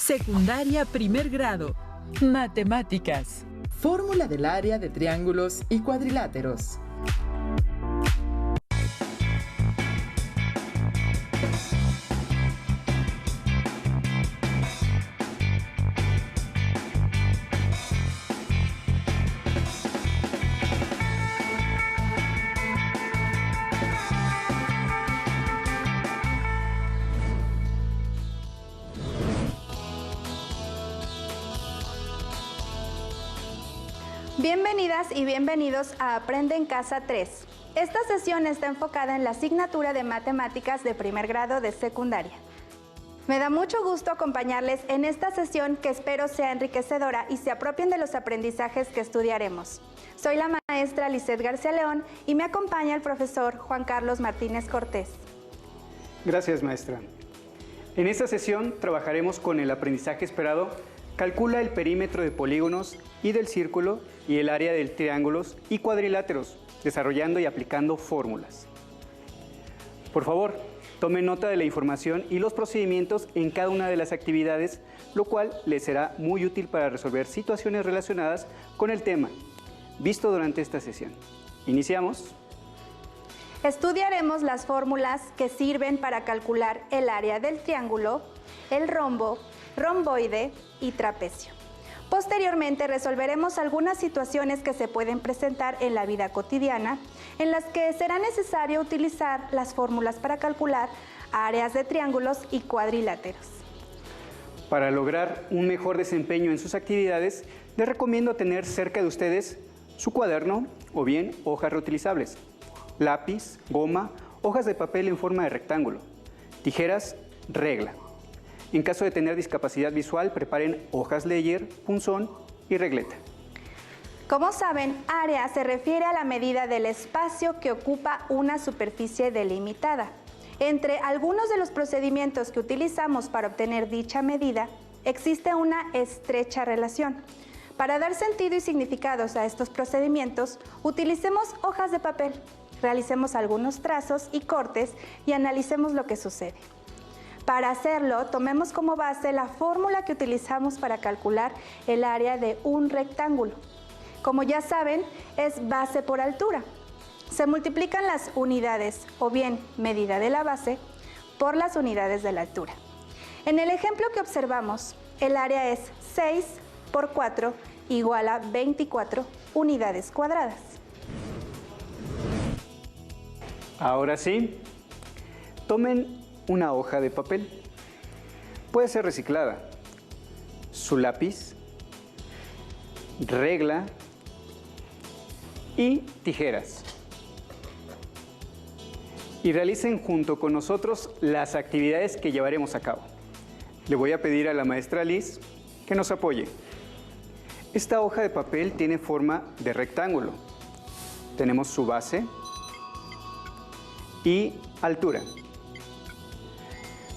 Secundaria primer grado. Matemáticas. Fórmula del área de triángulos y cuadriláteros. Bienvenidas y bienvenidos a Aprende en Casa 3. Esta sesión está enfocada en la asignatura de Matemáticas de primer grado de secundaria. Me da mucho gusto acompañarles en esta sesión que espero sea enriquecedora y se apropien de los aprendizajes que estudiaremos. Soy la maestra Lisette García León y me acompaña el profesor Juan Carlos Martínez Cortés. Gracias, maestra. En esta sesión trabajaremos con el aprendizaje esperado. Calcula el perímetro de polígonos y del círculo y el área de triángulos y cuadriláteros, desarrollando y aplicando fórmulas. Por favor, tome nota de la información y los procedimientos en cada una de las actividades, lo cual les será muy útil para resolver situaciones relacionadas con el tema visto durante esta sesión. Iniciamos. Estudiaremos las fórmulas que sirven para calcular el área del triángulo, el rombo, romboide y trapecio. Posteriormente resolveremos algunas situaciones que se pueden presentar en la vida cotidiana, en las que será necesario utilizar las fórmulas para calcular áreas de triángulos y cuadriláteros. Para lograr un mejor desempeño en sus actividades, les recomiendo tener cerca de ustedes su cuaderno o bien hojas reutilizables, lápiz, goma, hojas de papel en forma de rectángulo, tijeras, regla. En caso de tener discapacidad visual, preparen hojas Leyer, punzón y regleta. Como saben, área se refiere a la medida del espacio que ocupa una superficie delimitada. Entre algunos de los procedimientos que utilizamos para obtener dicha medida, existe una estrecha relación. Para dar sentido y significados a estos procedimientos, utilicemos hojas de papel, realicemos algunos trazos y cortes y analicemos lo que sucede. Para hacerlo, tomemos como base la fórmula que utilizamos para calcular el área de un rectángulo. Como ya saben, es base por altura. Se multiplican las unidades, o bien medida de la base, por las unidades de la altura. En el ejemplo que observamos, el área es 6 por 4 igual a 24 unidades cuadradas. Ahora sí, tomen una hoja de papel, puede ser reciclada, su lápiz, regla y tijeras. Y realicen junto con nosotros las actividades que llevaremos a cabo. Le voy a pedir a la maestra Liz que nos apoye. Esta hoja de papel tiene forma de rectángulo. Tenemos su base y altura.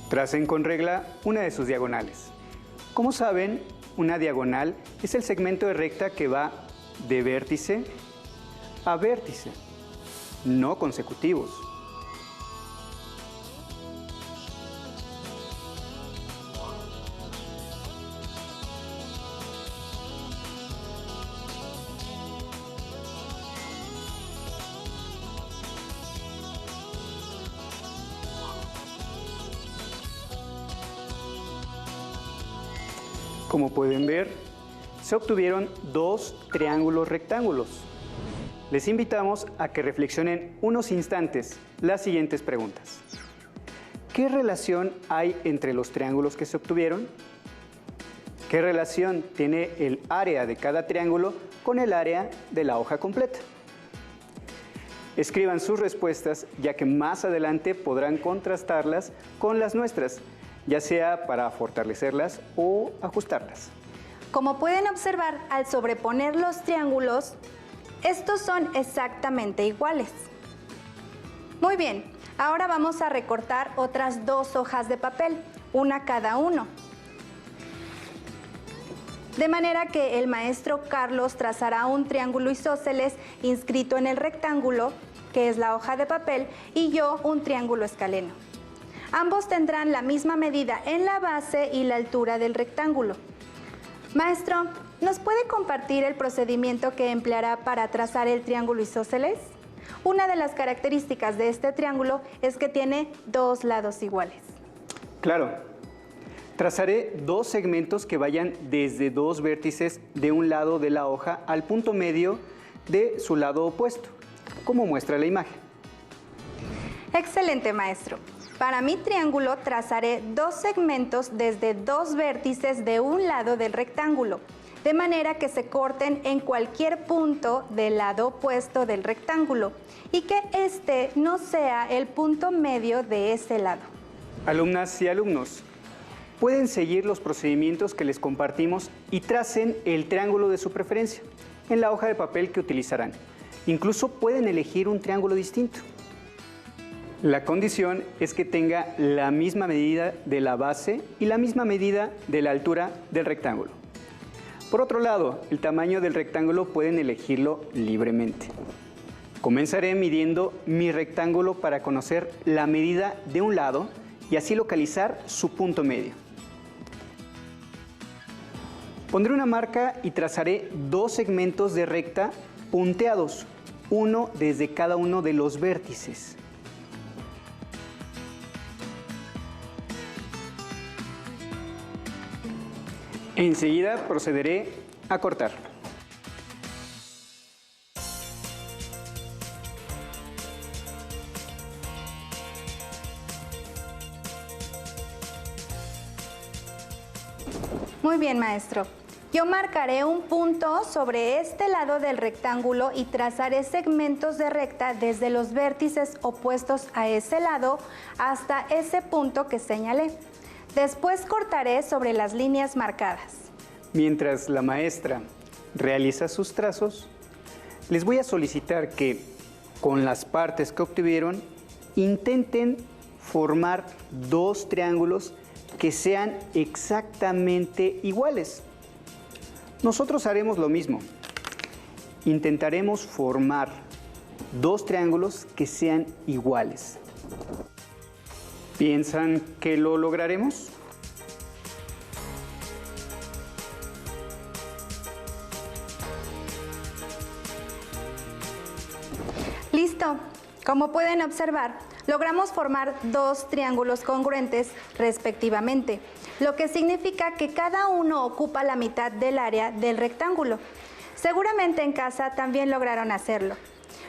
Tracen con regla una de sus diagonales. Como saben, una diagonal es el segmento de recta que va de vértice a vértice, no consecutivos. Como pueden ver, se obtuvieron dos triángulos rectángulos. Les invitamos a que reflexionen unos instantes las siguientes preguntas. ¿Qué relación hay entre los triángulos que se obtuvieron? ¿Qué relación tiene el área de cada triángulo con el área de la hoja completa? Escriban sus respuestas, ya que más adelante podrán contrastarlas con las nuestras, ya sea para fortalecerlas o ajustarlas. Como pueden observar, al sobreponer los triángulos, estos son exactamente iguales. Muy bien, ahora vamos a recortar otras dos hojas de papel, una cada uno. De manera que el maestro Carlos trazará un triángulo isósceles inscrito en el rectángulo, que es la hoja de papel, y yo un triángulo escaleno. Ambos tendrán la misma medida en la base y la altura del rectángulo. Maestro, ¿nos puede compartir el procedimiento que empleará para trazar el triángulo isósceles? Una de las características de este triángulo es que tiene dos lados iguales. Claro. Trazaré dos segmentos que vayan desde dos vértices de un lado de la hoja al punto medio de su lado opuesto, como muestra la imagen. Excelente, maestro. Para mi triángulo trazaré dos segmentos desde dos vértices de un lado del rectángulo, de manera que se corten en cualquier punto del lado opuesto del rectángulo y que este no sea el punto medio de ese lado. Alumnas y alumnos, pueden seguir los procedimientos que les compartimos y tracen el triángulo de su preferencia en la hoja de papel que utilizarán. Incluso pueden elegir un triángulo distinto. La condición es que tenga la misma medida de la base y la misma medida de la altura del rectángulo. Por otro lado, el tamaño del rectángulo pueden elegirlo libremente. Comenzaré midiendo mi rectángulo para conocer la medida de un lado y así localizar su punto medio. Pondré una marca y trazaré dos segmentos de recta punteados, uno desde cada uno de los vértices. Enseguida procederé a cortar. Muy bien, maestro. Yo marcaré un punto sobre este lado del rectángulo y trazaré segmentos de recta desde los vértices opuestos a ese lado hasta ese punto que señalé. Después cortaré sobre las líneas marcadas. Mientras la maestra realiza sus trazos, les voy a solicitar que, con las partes que obtuvieron, intenten formar dos triángulos que sean exactamente iguales. Nosotros haremos lo mismo. Intentaremos formar dos triángulos que sean iguales. ¿Piensan que lo lograremos? Listo. Como pueden observar, logramos formar dos triángulos congruentes respectivamente, lo que significa que cada uno ocupa la mitad del área del rectángulo. Seguramente en casa también lograron hacerlo.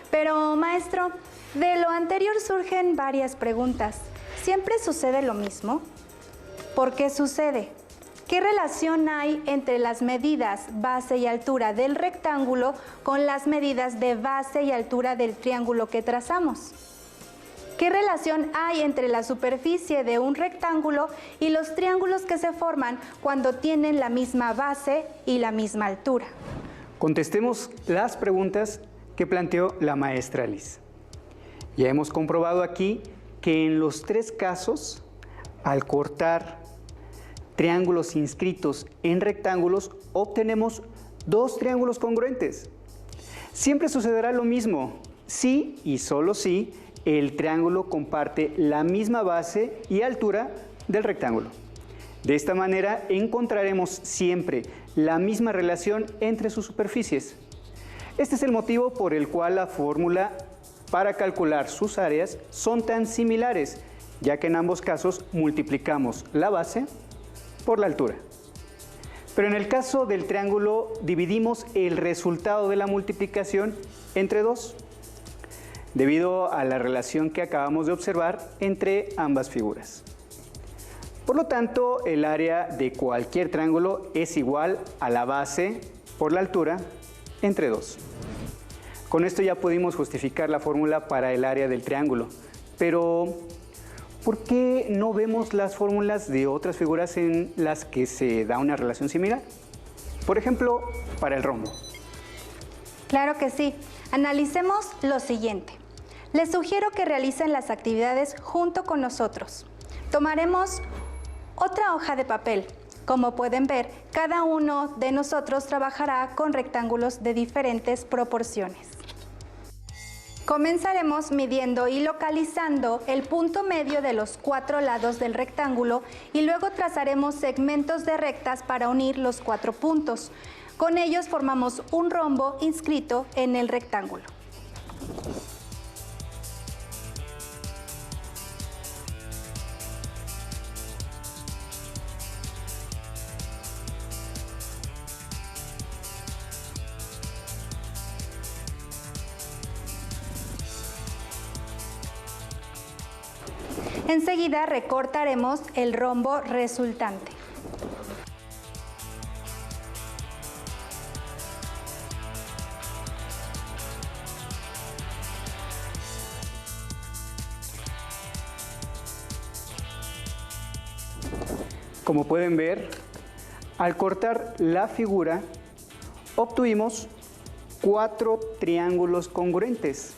Pero, maestro, de lo anterior surgen varias preguntas. ¿Siempre sucede lo mismo? ¿Por qué sucede? ¿Qué relación hay entre las medidas base y altura del rectángulo con las medidas de base y altura del triángulo que trazamos? ¿Qué relación hay entre la superficie de un rectángulo y los triángulos que se forman cuando tienen la misma base y la misma altura? Contestemos las preguntas que planteó la maestra Liz. Ya hemos comprobado aquí que en los tres casos, al cortar triángulos inscritos en rectángulos, obtenemos dos triángulos congruentes. Siempre sucederá lo mismo, si y solo si el triángulo comparte la misma base y altura del rectángulo. De esta manera encontraremos siempre la misma relación entre sus superficies. Este es el motivo por el cual la fórmula para calcular sus áreas son tan similares, ya que en ambos casos multiplicamos la base por la altura. Pero en el caso del triángulo dividimos el resultado de la multiplicación entre dos, debido a la relación que acabamos de observar entre ambas figuras. Por lo tanto, el área de cualquier triángulo es igual a la base por la altura entre 2. Con esto ya pudimos justificar la fórmula para el área del triángulo, pero ¿por qué no vemos las fórmulas de otras figuras en las que se da una relación similar? Por ejemplo, para el rombo. Claro que sí. Analicemos lo siguiente. Les sugiero que realicen las actividades junto con nosotros. Tomaremos otra hoja de papel. Como pueden ver, cada uno de nosotros trabajará con rectángulos de diferentes proporciones. Comenzaremos midiendo y localizando el punto medio de los 4 lados del rectángulo y luego trazaremos segmentos de rectas para unir los 4 puntos. Con ellos formamos un rombo inscrito en el rectángulo. Enseguida recortaremos el rombo resultante. Como pueden ver, al cortar la figura, obtuvimos 4 triángulos congruentes,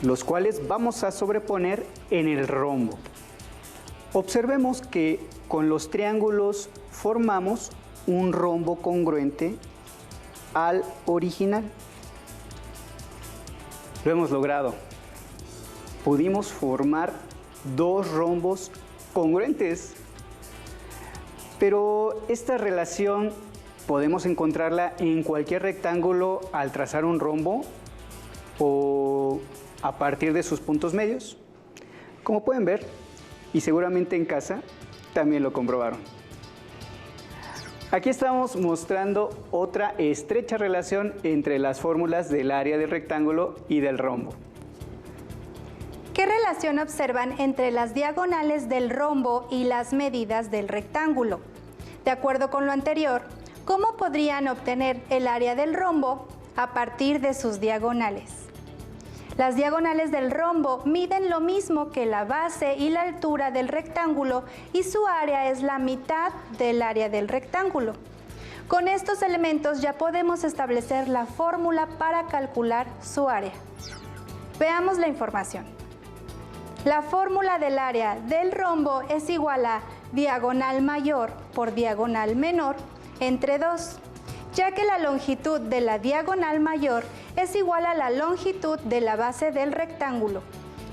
los cuales vamos a sobreponer en el rombo. Observemos que con los triángulos formamos un rombo congruente al original. Lo hemos logrado. Pudimos formar 2 rombos congruentes. Pero esta relación podemos encontrarla en cualquier rectángulo al trazar un rombo o a partir de sus puntos medios. Como pueden ver, y seguramente en casa también lo comprobaron. Aquí estamos mostrando otra estrecha relación entre las fórmulas del área del rectángulo y del rombo. ¿Qué relación observan entre las diagonales del rombo y las medidas del rectángulo? De acuerdo con lo anterior, ¿cómo podrían obtener el área del rombo a partir de sus diagonales? Las diagonales del rombo miden lo mismo que la base y la altura del rectángulo y su área es la mitad del área del rectángulo. Con estos elementos ya podemos establecer la fórmula para calcular su área. Veamos la información. La fórmula del área del rombo es igual a diagonal mayor por diagonal menor entre 2, ya que la longitud de la diagonal mayor es igual a la longitud de la base del rectángulo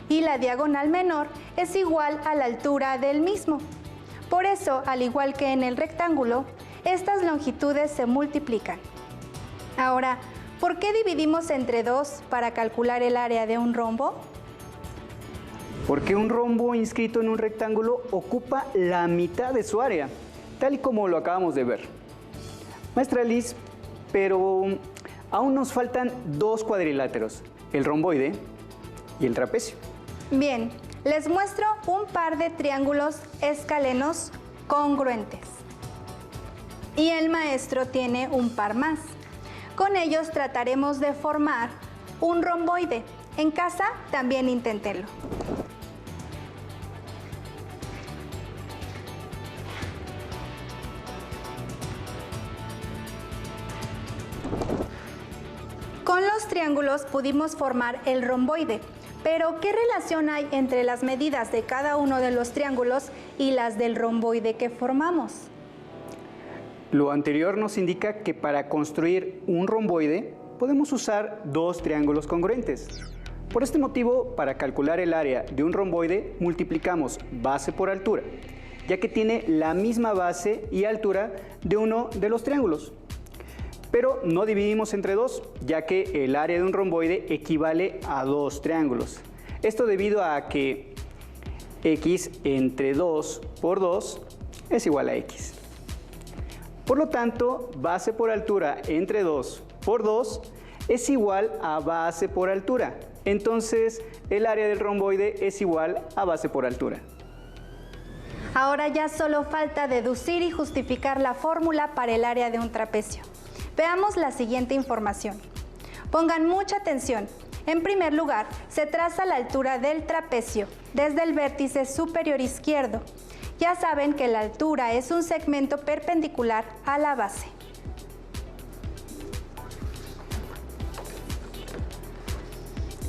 y la diagonal menor es igual a la altura del mismo. Por eso, al igual que en el rectángulo, estas longitudes se multiplican. Ahora, ¿por qué dividimos entre 2 para calcular el área de un rombo? Porque un rombo inscrito en un rectángulo ocupa la mitad de su área, tal y como lo acabamos de ver. Maestra Liz, pero aún nos faltan 2 cuadriláteros, el romboide y el trapecio. Bien, les muestro un par de triángulos escalenos congruentes. Y el maestro tiene un par más. Con ellos trataremos de formar un romboide. En casa también inténtenlo. Con los triángulos pudimos formar el romboide, pero ¿qué relación hay entre las medidas de cada uno de los triángulos y las del romboide que formamos? Lo anterior nos indica que para construir un romboide podemos usar 2 triángulos congruentes. Por este motivo, para calcular el área de un romboide, multiplicamos base por altura, ya que tiene la misma base y altura de uno de los triángulos. Pero no dividimos entre 2, ya que el área de un romboide equivale a 2 triángulos. Esto debido a que x entre 2 por 2 es igual a x. Por lo tanto, base por altura entre 2 por 2 es igual a base por altura. Entonces, el área del romboide es igual a base por altura. Ahora ya solo falta deducir y justificar la fórmula para el área de un trapecio. Veamos la siguiente información. Pongan mucha atención. En primer lugar, se traza la altura del trapecio desde el vértice superior izquierdo. Ya saben que la altura es un segmento perpendicular a la base.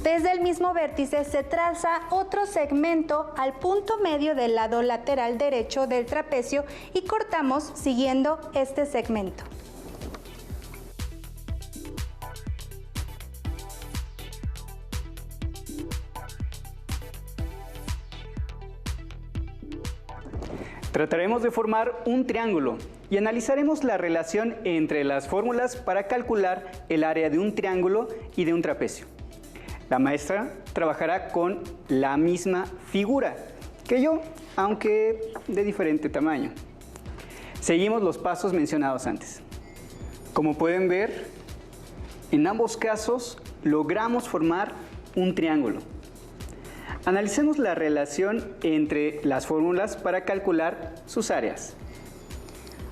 Desde el mismo vértice se traza otro segmento al punto medio del lado lateral derecho del trapecio y cortamos siguiendo este segmento. Trataremos de formar un triángulo y analizaremos la relación entre las fórmulas para calcular el área de un triángulo y de un trapecio. La maestra trabajará con la misma figura que yo, aunque de diferente tamaño. Seguimos los pasos mencionados antes. Como pueden ver, en ambos casos logramos formar un triángulo. Analicemos la relación entre las fórmulas para calcular sus áreas.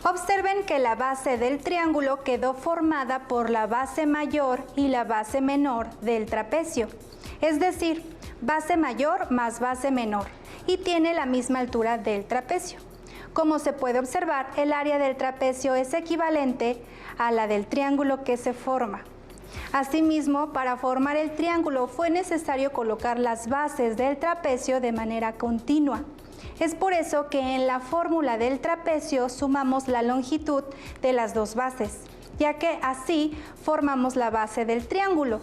Observen que la base del triángulo quedó formada por la base mayor y la base menor del trapecio, es decir, base mayor más base menor, y tiene la misma altura del trapecio. Como se puede observar, el área del trapecio es equivalente a la del triángulo que se forma. Asimismo, para formar el triángulo fue necesario colocar las bases del trapecio de manera continua. Es por eso que en la fórmula del trapecio sumamos la longitud de las dos bases, ya que así formamos la base del triángulo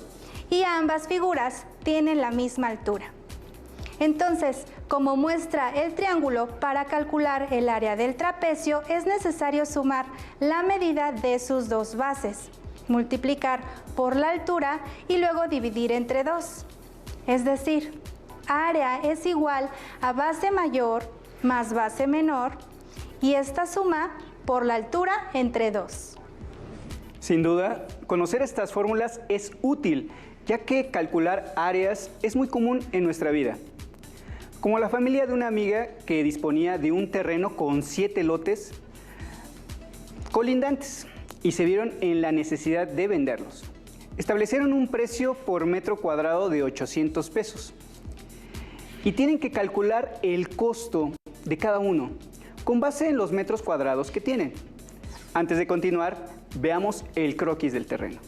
y ambas figuras tienen la misma altura. Entonces, como muestra el triángulo, para calcular el área del trapecio es necesario sumar la medida de sus dos bases, multiplicar por la altura y luego dividir entre 2. Es decir, área es igual a base mayor más base menor y esta suma por la altura entre 2. Sin duda, conocer estas fórmulas es útil, ya que calcular áreas es muy común en nuestra vida. Como la familia de una amiga que disponía de un terreno con 7 lotes colindantes y se vieron en la necesidad de venderlos. Establecieron un precio por metro cuadrado de 800 pesos y tienen que calcular el costo de cada uno con base en los metros cuadrados que tienen. Antes de continuar, veamos el croquis del terreno.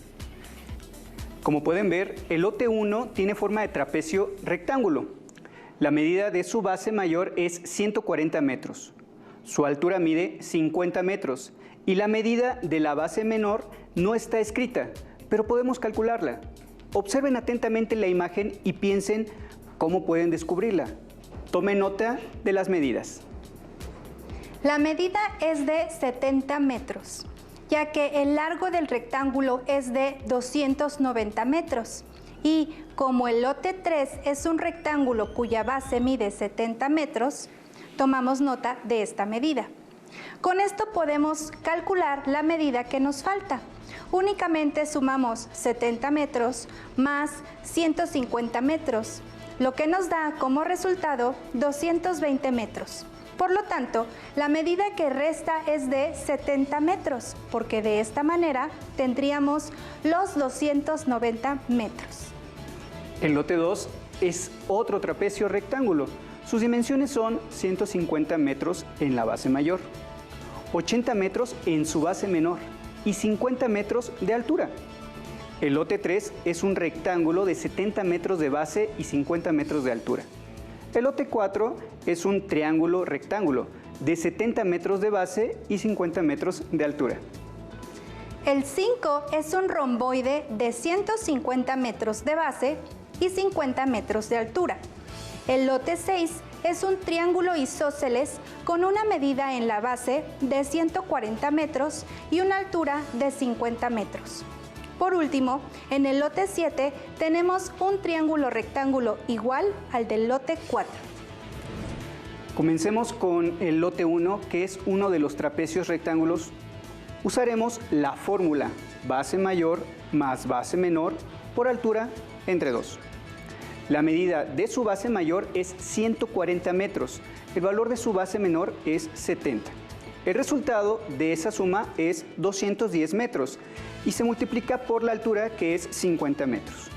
Como pueden ver, el lote 1 tiene forma de trapecio rectángulo. La medida de su base mayor es 140 metros, su altura mide 50 metros y la medida de la base menor no está escrita, pero podemos calcularla. Observen atentamente la imagen y piensen cómo pueden descubrirla. Tomen nota de las medidas. La medida es de 70 metros, ya que el largo del rectángulo es de 290 metros. Y como el lote 3 es un rectángulo cuya base mide 70 metros, tomamos nota de esta medida. Con esto podemos calcular la medida que nos falta. Únicamente sumamos 70 metros más 150 metros, lo que nos da como resultado 220 metros. Por lo tanto, la medida que resta es de 70 metros, porque de esta manera tendríamos los 290 metros. El lote 2 es otro trapecio rectángulo. Sus dimensiones son 150 metros en la base mayor, 80 metros en su base menor y 50 metros de altura. El lote 3 es un rectángulo de 70 metros de base y 50 metros de altura. El lote 4 es un triángulo rectángulo de 70 metros de base y 50 metros de altura. El 5 es un romboide de 150 metros de base y 50 metros de altura. El lote 6 es un triángulo isósceles con una medida en la base de 140 metros y una altura de 50 metros. Por último, en el lote 7 tenemos un triángulo rectángulo igual al del lote 4. Comencemos con el lote 1, que es uno de los trapecios rectángulos. Usaremos la fórmula base mayor más base menor por altura entre 2. La medida de su base mayor es 140 metros, el valor de su base menor es 70. El resultado de esa suma es 210 metros y se multiplica por la altura, que es 50 metros.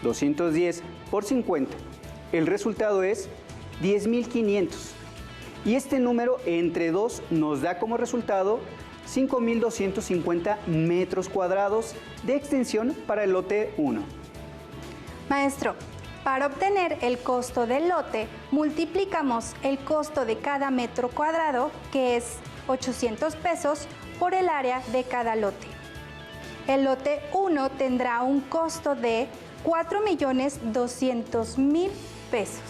210 por 50, el resultado es 10.500. Y este número entre 2 nos da como resultado 5.250 metros cuadrados de extensión para el lote 1. Maestro, para obtener el costo del lote, multiplicamos el costo de cada metro cuadrado, que es 800 pesos, por el área de cada lote. El lote 1 tendrá un costo de 4.200.000 pesos.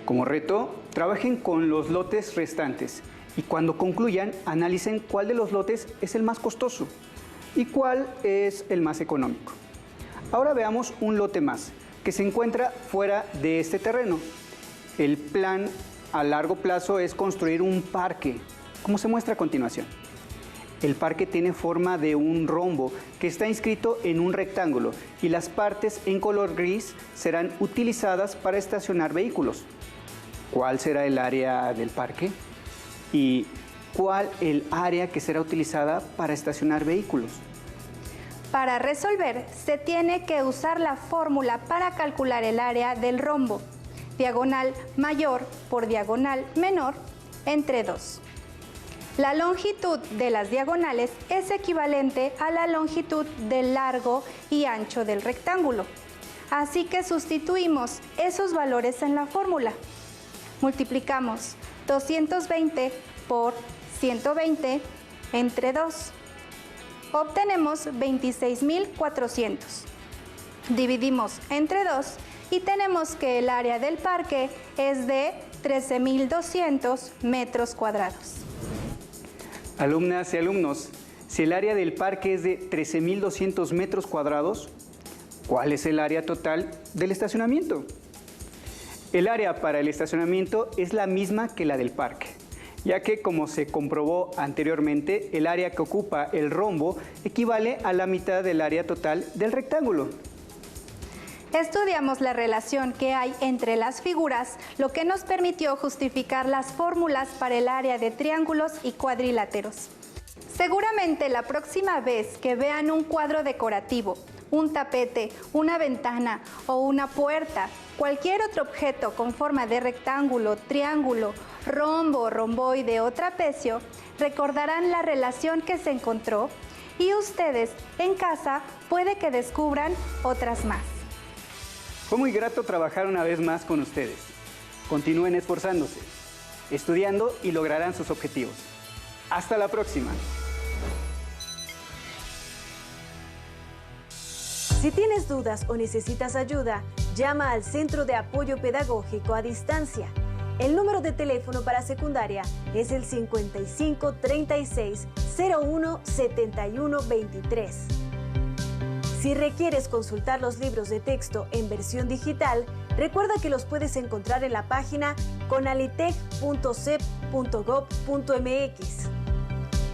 Como reto, trabajen con los lotes restantes y cuando concluyan, analicen cuál de los lotes es el más costoso y cuál es el más económico. Ahora veamos un lote más, que se encuentra fuera de este terreno. El plan a largo plazo es construir un parque, como se muestra a continuación. El parque tiene forma de un rombo que está inscrito en un rectángulo y las partes en color gris serán utilizadas para estacionar vehículos. ¿Cuál será el área del parque? ¿Y cuál el área que será utilizada para estacionar vehículos? Para resolver, se tiene que usar la fórmula para calcular el área del rombo. Diagonal mayor por diagonal menor entre 2. La longitud de las diagonales es equivalente a la longitud del largo y ancho del rectángulo. Así que sustituimos esos valores en la fórmula. Multiplicamos 220 por 120 entre 2. Obtenemos 26.400. Dividimos entre 2 y tenemos que el área del parque es de 13.200 metros cuadrados. Alumnas y alumnos, si el área del parque es de 13.200 metros cuadrados, ¿cuál es el área total del estacionamiento? El área para el estacionamiento es la misma que la del parque, ya que, como se comprobó anteriormente, el área que ocupa el rombo equivale a la mitad del área total del rectángulo. Estudiamos la relación que hay entre las figuras, lo que nos permitió justificar las fórmulas para el área de triángulos y cuadriláteros. Seguramente la próxima vez que vean un cuadro decorativo, un tapete, una ventana o una puerta, cualquier otro objeto con forma de rectángulo, triángulo, rombo, romboide o trapecio, recordarán la relación que se encontró y ustedes en casa puede que descubran otras más. Fue muy grato trabajar una vez más con ustedes. Continúen esforzándose, estudiando y lograrán sus objetivos. Hasta la próxima. Si tienes dudas o necesitas ayuda, llama al Centro de Apoyo Pedagógico a Distancia. El número de teléfono para secundaria es el 55 36 01 71 23. Si requieres consultar los libros de texto en versión digital, recuerda que los puedes encontrar en la página conalitec.cep.gov.mx.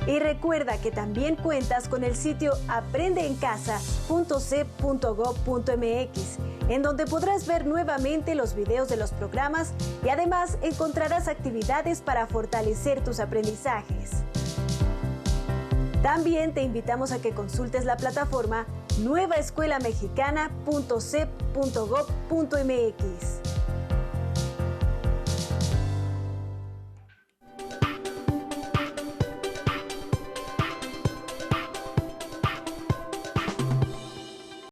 Y recuerda que también cuentas con el sitio aprendeencasa.cep.gov.mx, en donde podrás ver nuevamente los videos de los programas y además encontrarás actividades para fortalecer tus aprendizajes. También te invitamos a que consultes la plataforma nuevaescuelamexicana.cep.gov.mx.